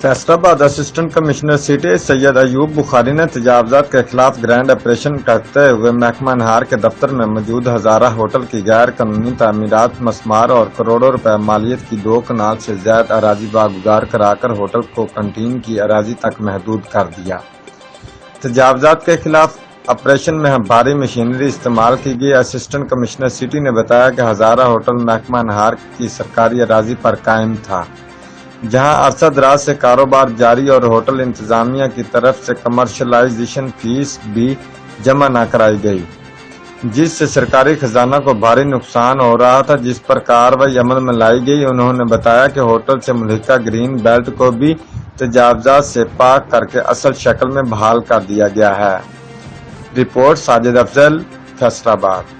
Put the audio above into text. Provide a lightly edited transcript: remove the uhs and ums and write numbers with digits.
فیصل آباد assistant commissioner city سید ایوب بخاری نے تجاوزات کے خلاف گرینڈ آپریشن کرتے ہوئے محکمہ انہار کے دفتر میں موجود ہزارہ ہوٹل کی غیر قانونی تعمیرات، مسمار اور کروڑوں روپے مالیت کی 2 کنال سے زائد اراضی واگزار کرا کر ہوٹل کو کنٹین کی اراضی تک محدود کر دیا۔ تجاوزات کے خلاف آپریشن میں بھاری مشینری استعمال کی گئی۔ اسسٹنٹ کمشنر سٹی نے بتایا کہ ہزارہ ہوٹل محکمہ انہار کی سرکاری اراضی پر قائم تھا، جہاں عرصہ دراز سے کاروبار جاری اور ہوٹل انتظامیہ کی طرف سے کمرشلائزیشن فیس بھی جمع نہ کرائی گئی، جس سے سرکاری خزانہ کو بھاری نقصان ہو رہا تھا، جس پر کارروائی عمل میں لائی گئی۔ انہوں نے بتایا کہ ہوٹل سے ملحقہ گرین بیلٹ کو بھی تجاوزات سے پاک کر کے اصل شکل میں بحال کر دیا گیا ہے۔ رپورٹ ساجد افضل، فیصل آباد۔